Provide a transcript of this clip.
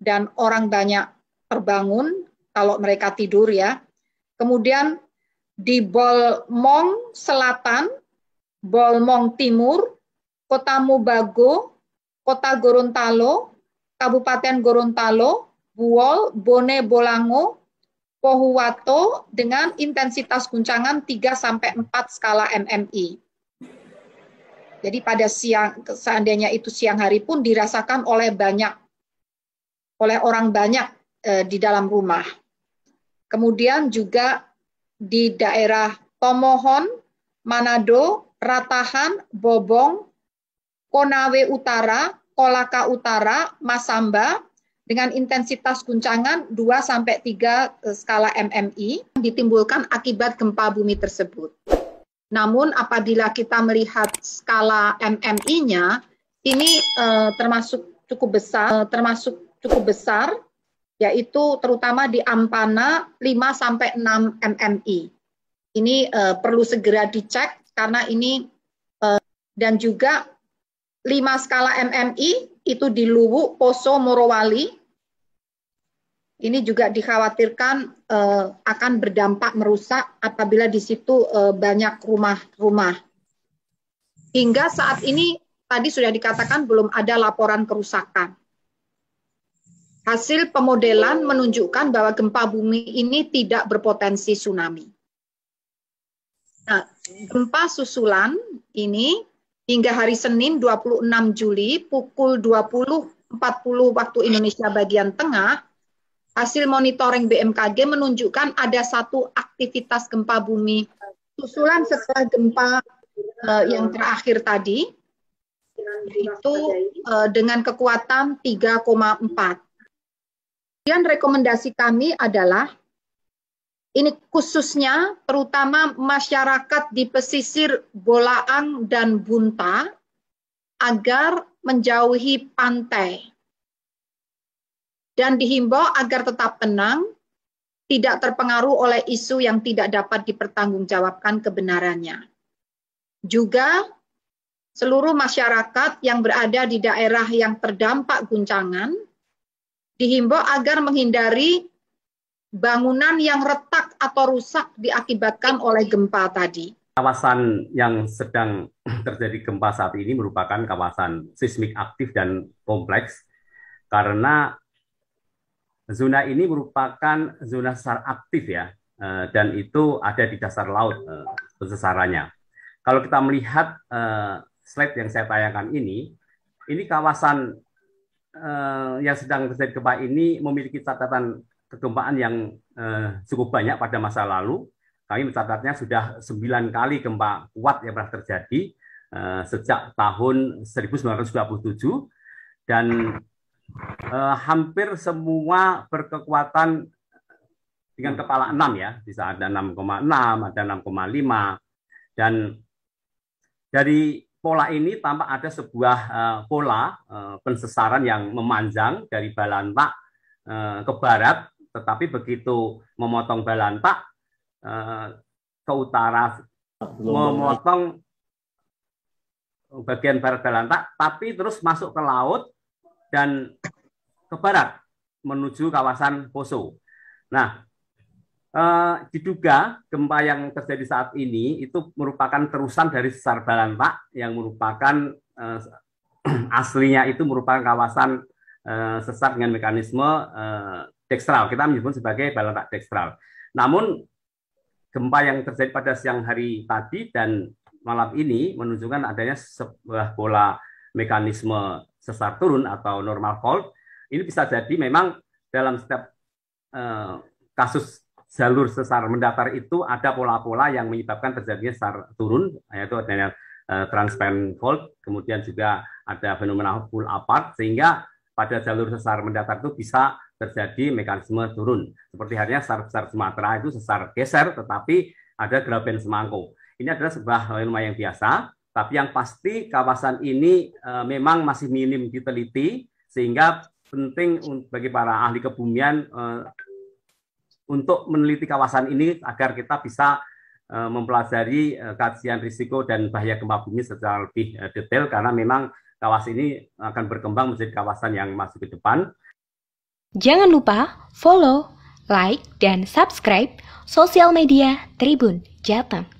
dan orang banyak terbangun kalau mereka tidur ya. Kemudian di Bolmong Selatan, Bolmong Timur, Kota Mubago, Kota Gorontalo, Kabupaten Gorontalo, Buol, Bone Bolango, Pohuwato dengan intensitas guncangan 3-4 skala MMI. Jadi pada siang, seandainya itu siang hari pun dirasakan oleh orang banyak di dalam rumah. Kemudian juga di daerah Tomohon, Manado, Ratahan, Bobong, Konawe Utara, Kolaka Utara, Masamba dengan intensitas guncangan 2-3 skala MMI ditimbulkan akibat gempa bumi tersebut. Namun apabila kita melihat skala MMI-nya, ini termasuk cukup besar, yaitu terutama di Ampana 5-6 MMI. Ini perlu segera dicek karena ini dan juga 5 skala MMI itu di Luwu, Poso, Morowali. Ini juga dikhawatirkan akan berdampak merusak apabila di situ banyak rumah-rumah. Hingga saat ini tadi sudah dikatakan belum ada laporan kerusakan. Hasil pemodelan menunjukkan bahwa gempa bumi ini tidak berpotensi tsunami. Nah, gempa susulan ini hingga hari Senin 26 Juli pukul 20.40 waktu Indonesia bagian tengah, hasil monitoring BMKG menunjukkan ada satu aktivitas gempa bumi susulan setelah gempa yang terakhir tadi, yaitu dengan kekuatan 3,4. Kemudian rekomendasi kami adalah, ini khususnya terutama masyarakat di pesisir Bolaang dan Bunta, agar menjauhi pantai. Dan dihimbau agar tetap tenang, tidak terpengaruh oleh isu yang tidak dapat dipertanggungjawabkan kebenarannya. Juga seluruh masyarakat yang berada di daerah yang terdampak guncangan, dihimbau agar menghindari bangunan yang retak atau rusak diakibatkan oleh gempa tadi. Kawasan yang sedang terjadi gempa saat ini merupakan kawasan seismik aktif dan kompleks, karena zona ini merupakan zona sesar aktif ya, dan itu ada di dasar laut besarannya. Kalau kita melihat slide yang saya tayangkan ini kawasan yang sedang terjadi gempa ini memiliki catatan kegempaan yang cukup banyak pada masa lalu. Kami mencatatnya sudah 9 kali gempa kuat yang pernah terjadi sejak tahun 1927, dan hampir semua berkekuatan dengan kepala 6 ya, bisa ada 6,6, ada 6,5, dan dari pola ini tampak ada sebuah pola pensesaran yang memanjang dari Balantak ke barat, tetapi begitu memotong Balantak ke utara, memotong bagian barat Balantak, tapi terus masuk ke laut dan ke barat menuju kawasan Poso. Nah, diduga gempa yang terjadi saat ini itu merupakan terusan dari sesar Balantak yang merupakan aslinya itu merupakan kawasan sesar dengan mekanisme dekstral. Kita menyebut sebagai Balantak dekstral. Namun gempa yang terjadi pada siang hari tadi dan malam ini menunjukkan adanya sebuah pola mekanisme sesar turun atau normal fault. Ini bisa jadi memang dalam setiap kasus jalur sesar mendatar itu ada pola-pola yang menyebabkan terjadinya sesar turun, yaitu adanya transparent fault, kemudian juga ada fenomena pull apart, sehingga pada jalur sesar mendatar itu bisa terjadi mekanisme turun. Seperti halnya sesar Sumatera itu sesar geser, tetapi ada graben semangko. Ini adalah sebuah fenomena yang biasa, tapi yang pasti kawasan ini memang masih minim diteliti, sehingga penting bagi para ahli kebumian untuk meneliti kawasan ini agar kita bisa mempelajari kajian risiko dan bahaya gempa bumi secara lebih detail, karena memang kawasan ini akan berkembang menjadi kawasan yang masuk ke depan. Jangan lupa follow, like, dan subscribe sosial media Tribun Jateng.